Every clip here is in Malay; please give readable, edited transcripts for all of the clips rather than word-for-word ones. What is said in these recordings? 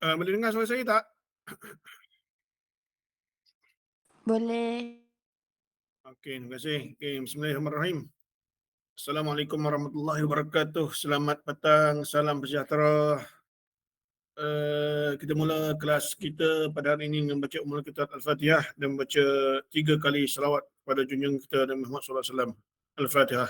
Boleh dengar suara saya tak? Boleh. Okey, terima kasih. Okey, bismillahirrahmanirrahim. Assalamualaikum warahmatullahi wabarakatuh. Selamat petang, salam sejahtera. Kita mula kelas kita pada hari ini dengan baca Ummul Kitab Al-Fatihah dan baca 3 kali selawat kepada junjungan kita Nabi Muhammad SAW. Al-Fatihah.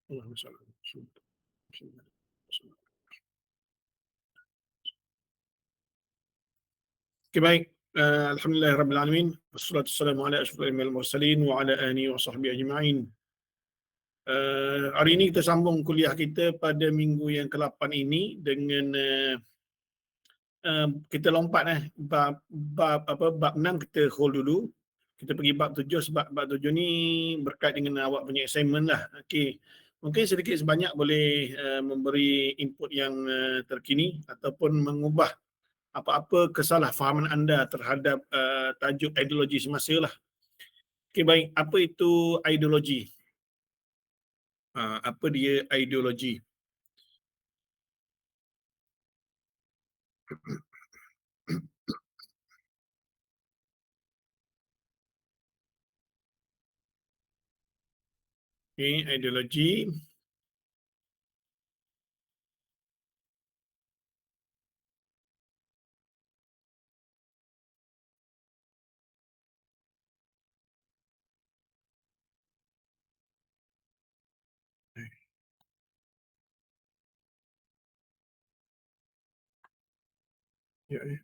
Allahumma salli ala Muhammad. Okey, baik. Alhamdulillahirrabbilalamin. Wassalatu wassalamu ala asyrafil mursalin wa ala alihi wa sahbihi ajma'in. Hari ini kita sambung kuliah kita pada minggu yang ke-8 ini dengan kita lompat bab 6 kita hold dulu. Kita pergi bab 7 sebab bab 7 ni berkait dengan awak punya assignment lah. Okey. Mungkin sedikit sebanyak boleh memberi input yang terkini ataupun mengubah apa-apa kesalahfahaman anda terhadap tajuk ideologi semasa lah. Okey, baik. Apa itu ideologi? Apa dia ideologi? Okey, ideologi. Ya, ya.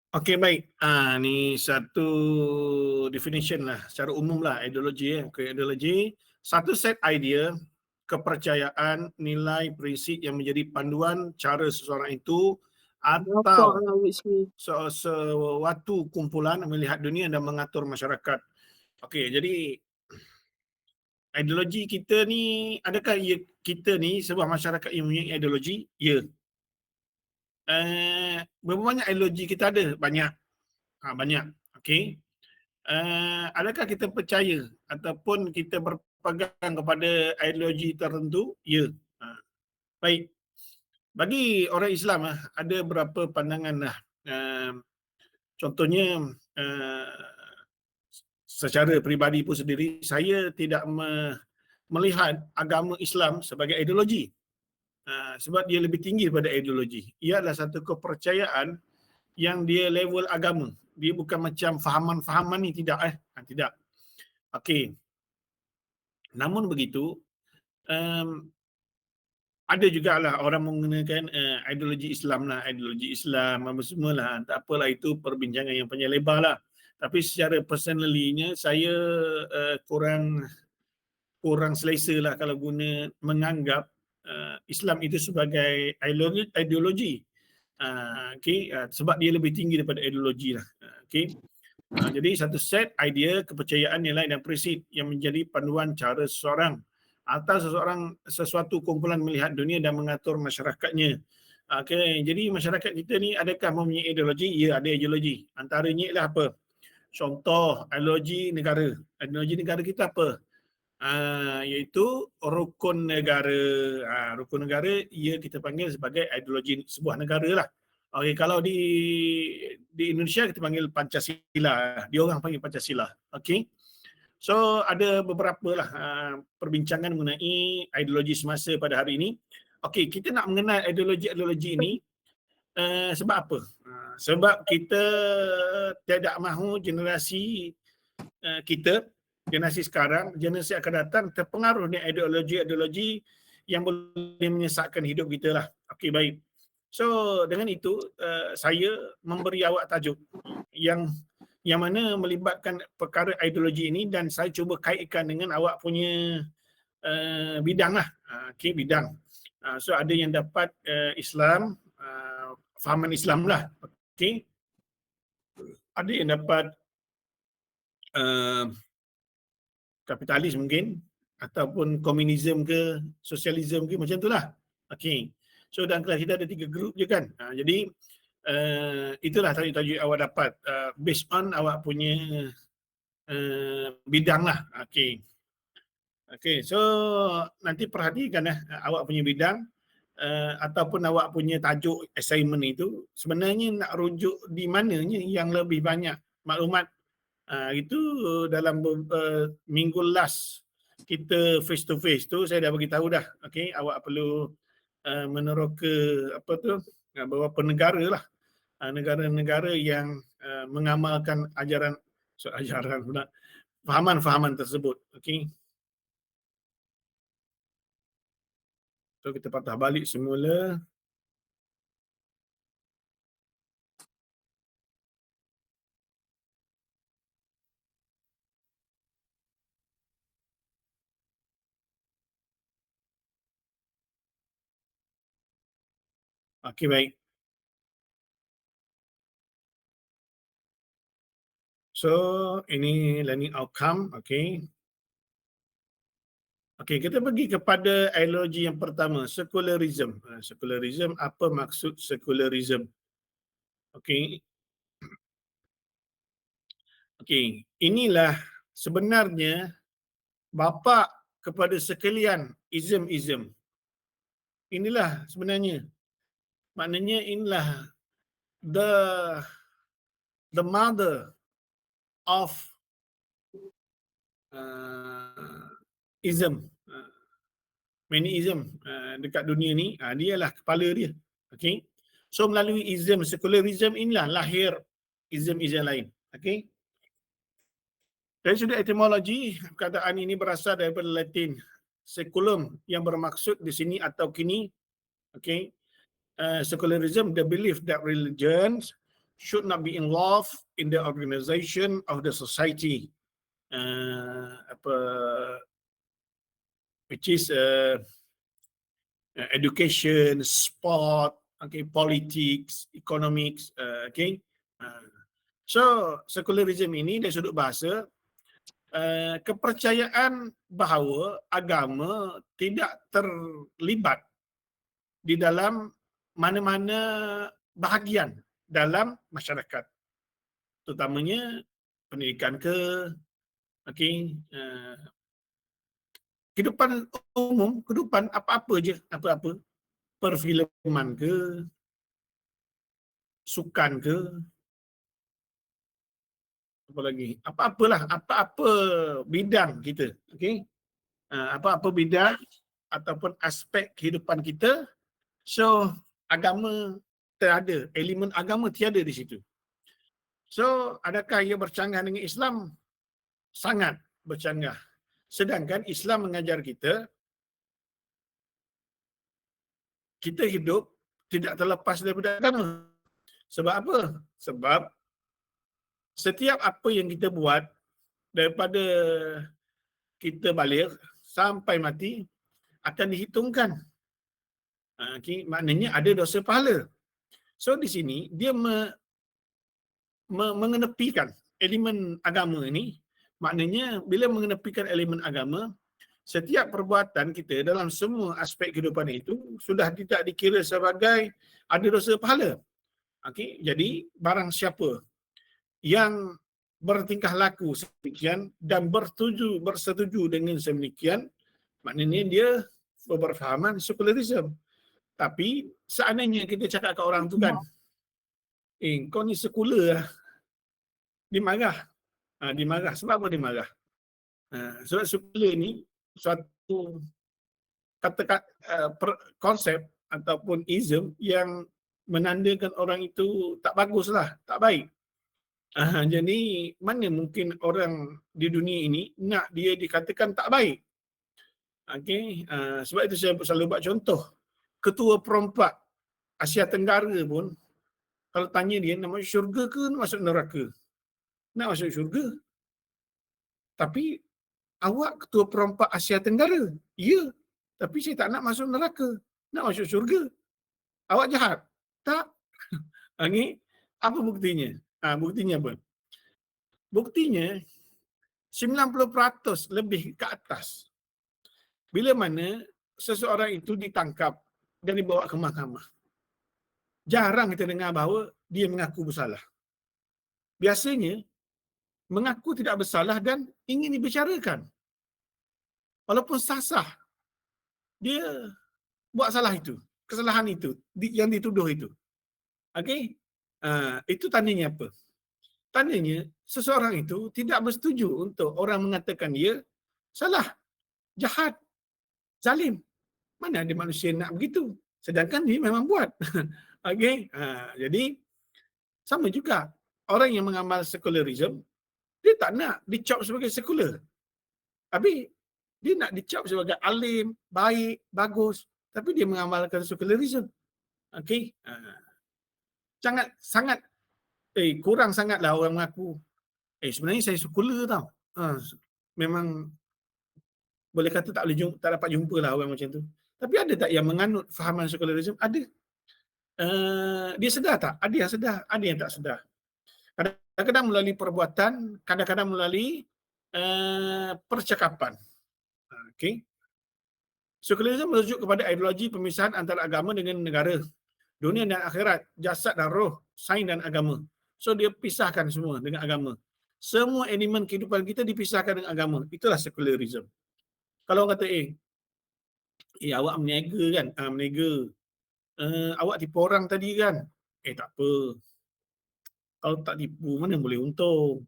Okey, baik. Ni satu definition lah, secara umum lah ideologi. Okey, ideologi, satu set idea, kepercayaan, nilai, prinsip yang menjadi panduan cara seseorang itu atau suatu kumpulan melihat dunia dan mengatur masyarakat. Okey, jadi ideologi kita ni, adakah kita ni sebuah masyarakat yang mempunyai ideologi? Ya. Berapa banyak ideologi kita ada? Banyak. Banyak. Okey. Adakah kita percaya ataupun kita berpegang kepada ideologi tertentu? Ya. Baik. Bagi orang Islam ada beberapa pandangan lah. Contohnya secara peribadi pun sendiri, saya tidak melihat agama Islam sebagai ideologi. Sebab dia lebih tinggi daripada ideologi. Ia adalah satu kepercayaan yang dia level agama. Dia bukan macam fahaman-fahaman ni, tidak. Tidak. Okey. Namun begitu, ada jugalah orang menggunakan ideologi Islam lah, ideologi Islam, apa semua lah. Tak apalah, itu perbincangan yang panjang lebar lah. Tapi secara personally-nya, saya kurang selesa lah kalau menganggap Islam itu sebagai ideologi. Okey, sebab dia lebih tinggi daripada ideologi lah. Okey. Jadi satu set idea, kepercayaan, nilai dan prinsip yang menjadi panduan cara seseorang atau sesuatu kumpulan melihat dunia dan mengatur masyarakatnya. Okey, jadi masyarakat kita ni adakah mempunyai ideologi? Ya, ada ideologi. Antaranya ialah apa? Contoh ideologi negara. Ideologi negara kita apa? Iaitu rukun negara. Rukun negara ia kita panggil sebagai ideologi sebuah negara lah. Okey, kalau di Indonesia kita panggil Pancasila. Dia orang panggil Pancasila. Okey. So ada beberapa lah perbincangan mengenai ideologi semasa pada hari ini. Okey, kita nak mengenal ideologi-ideologi ini sebab apa? Sebab kita tidak mahu generasi kita, generasi sekarang, generasi akan datang terpengaruh dengan ideologi-ideologi yang boleh menyesatkan hidup kita lah. Okey, baik. So dengan itu saya memberi awak tajuk yang mana melibatkan perkara ideologi ini dan saya cuba kaitkan dengan awak punya bidang lah. Okey, bidang. So ada yang dapat Islam, fahaman Islam lah. Okey. Ada yang dapat kapitalis mungkin, ataupun komunisme ke, sosialisme ke, macam itulah. Okey. So dalam kelas kita ada 3 grup je kan. Jadi itulah tajuk-tajuk awak dapat based on awak punya bidang lah. Okey. Okey, so nanti perhatikan awak punya bidang ataupun awak punya tajuk assignment itu sebenarnya nak rujuk di mananya yang lebih banyak maklumat. Itu dalam minggu last kita face to face tu saya dah bagi tahu dah. Okey, awak perlu meneroka apa tu beberapa negara lah. Negara-negara yang mengamalkan ajaran pula, fahaman-fahaman tersebut. Okey. So kita patah balik semula. Okey, baik. So ini learning outcome. Okey. Okey, kita pergi kepada ideologi yang pertama, secularism. Secularism, apa maksud secularism? Okey. Okey, inilah sebenarnya bapa kepada sekalian ism-ism. Inilah sebenarnya. Maknanya inilah the mother of ism. Many ism dekat dunia ni, dia lah kepala dia. Okey. So melalui ism, secularism inilah lahir ism-ism lain. Okey. Dari sudut etimologi, perkataan ini berasal daripada Latin seculum yang bermaksud di sini atau kini. Okey. Secularism, the belief that religions should not be involved in the organization of the society. Which is education, sport, okay, politics, economics, okay. So secularism ini dari sudut bahasa kepercayaan bahawa agama tidak terlibat di dalam mana-mana bahagian dalam masyarakat, terutamanya pendidikan ke, okey, kehidupan umum, kehidupan apa-apa je, apa-apa, perfilman ke, sukan ke, apa lagi, apa-apalah, apa-apa bidang kita, okey, apa-apa bidang ataupun aspek kehidupan kita, so agama terada, elemen agama tiada di situ. So adakah ia bercanggah dengan Islam? Sangat bercanggah. Sedangkan Islam mengajar kita hidup tidak terlepas daripada agama. Sebab apa? Sebab setiap apa yang kita buat daripada kita balik sampai mati akan dihitungkan. Okay, maknanya ada dosa pahala. So di sini dia mengenepikan elemen agama ni, maknanya bila mengenepikan elemen agama, setiap perbuatan kita dalam semua aspek kehidupan itu sudah tidak dikira sebagai ada dosa pahala. Okey, jadi barang siapa yang bertingkah laku sedemikian dan bersetuju dengan sedemikian, maknanya dia berfahaman sekularisme. Tapi seandainya kita cakap kat orang tu kan, kau ni sekular lah, dia marah. Dia marah. Sebab apa dia marah? Sebab sekular ni suatu konsep ataupun ism yang menandakan orang itu tak bagus lah, tak baik. Jadi mana mungkin orang di dunia ini nak dia dikatakan tak baik? Okey, sebab itu saya selalu buat contoh. Ketua Perompak Asia Tenggara pun kalau tanya dia nak masuk syurga ke nak masuk neraka? Nak masuk syurga. Tapi awak ketua Perompak Asia Tenggara. Ya. Tapi saya tak nak masuk neraka. Nak masuk syurga. Awak jahat? Tak. Ini apa buktinya? Buktinya apa? Buktinya 90% lebih ke atas. Bila mana seseorang itu ditangkap dan dibawa ke mahkamah. Jarang kita dengar bahawa dia mengaku bersalah. Biasanya mengaku tidak bersalah dan ingin dibicarakan. Walaupun sah-sah, dia buat salah itu, kesalahan itu, yang dituduh itu. Okey? Itu tandanya apa? Tandanya seseorang itu tidak bersetuju untuk orang mengatakan dia salah, jahat, zalim. Mana ada manusia nak begitu? Sedangkan dia memang buat. Okey? Jadi sama juga orang yang mengamal sekularisme, dia tak nak dicap sebagai sekular. Tapi dia nak dicap sebagai alim, baik, bagus. Tapi dia mengamalkan sekularisme. Okey? Sangat kurang sangatlah orang mengaku sebenarnya saya sekular tau. Memang boleh kata tak dapat jumpa lah orang macam tu. Tapi ada tak yang menganut fahaman sekularisme? Ada. Dia sedar tak? Ada yang sedar, ada yang tak sedar. Kadang-kadang melalui perbuatan, kadang-kadang melalui percakapan. Okey. Sekularisme merujuk kepada ideologi pemisahan antara agama dengan negara, dunia dan akhirat, jasad dan roh, sains dan agama. So dia pisahkan semua dengan agama. Semua elemen kehidupan kita dipisahkan dengan agama. Itulah sekularisme. Kalau orang kata, awak meniaga kan? Meniaga. Awak tipu orang tadi kan? Tak apa. Kalau tak tipu, mana boleh untung?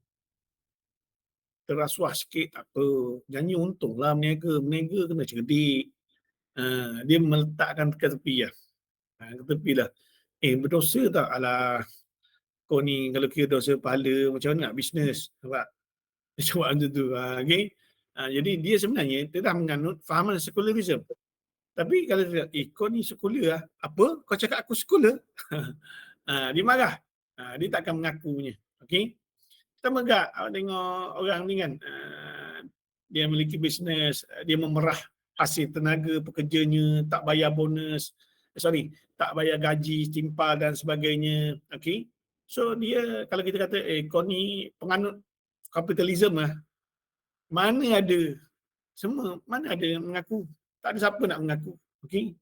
Terasuah sikit, tak apa. Janji untung lah meniaga. Meniaga kena cerdik. Dia meletakkan ke tepi lah. Ke tepi lah. Berdosa tak? Alah, kau ni kalau kira dosa pahala, macam mana nak bisnes? Nampak? Dia cakap macam tu. Okay? Jadi dia sebenarnya dia dah menganut fahaman sekularisme. Tapi kalau dia kau ni sekular lah. Apa? Kau cakap aku sekular? Dia marah. Dia takkan mengakunya. Okay? Sama tak awak tengok orang ni kan, dia memiliki bisnes, dia memerah hasil tenaga pekerjanya, tak bayar bonus, tak bayar gaji, timpal dan sebagainya. Okay? So dia, kalau kita kata, kau ni penganut kapitalisme lah, mana ada, mana ada yang mengaku? Tak ada siapa nak mengaku. Okay?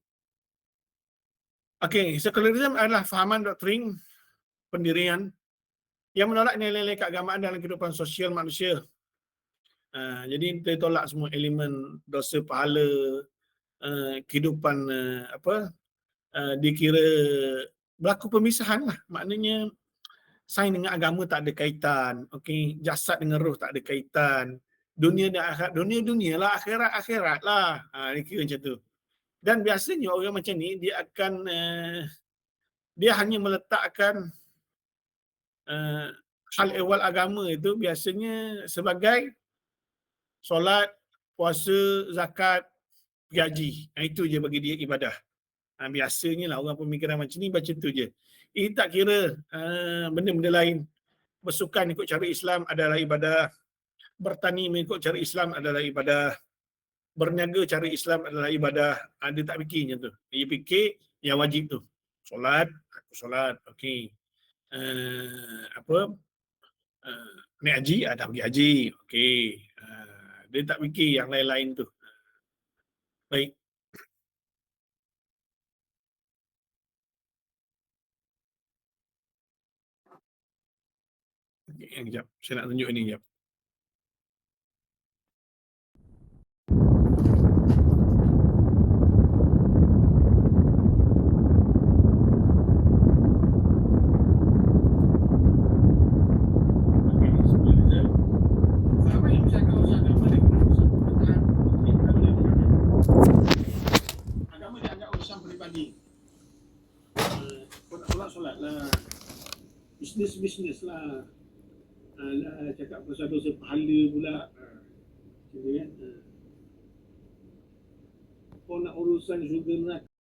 Okay, sekularisme adalah fahaman doktrin pendirian yang menolak nilai-nilai keagamaan dalam kehidupan sosial manusia. Jadi dia tolak semua elemen dosa pahala, kehidupan dikira berlaku pemisahan lah. Maknanya sains dengan agama tak ada kaitan, okey, jasad dengan roh tak ada kaitan, dunia dan akhirat, dunia lah, akhirat lah. Dia kira macam tu. Dan biasanya orang macam ni dia akan dia hanya meletakkan hal ehwal agama itu biasanya sebagai solat, puasa, zakat, gaji. Itu je bagi dia ibadah. Biasanya lah orang pemikiran macam ni baca tu je. Tak kira benda-benda lain. Bersukan ikut cara Islam adalah ibadah. Bertani mengikut cara Islam adalah ibadah. Berniaga cara Islam adalah ibadah. Dia tak fikir macam tu. Dia fikir yang wajib tu. Solat, aku solat. Okey. Naik haji, dah pergi haji. Okey. Dia tak fikir yang lain-lain tu. Baik. Sekejap. Saya nak tunjuk ni sekejap. Agama dianggap urusan peribadi. Kau nak solat lah. Bisnes lah. Cakap pasal dosa pahala pula. Macam tu kan. Kau nak urusan syurga neraka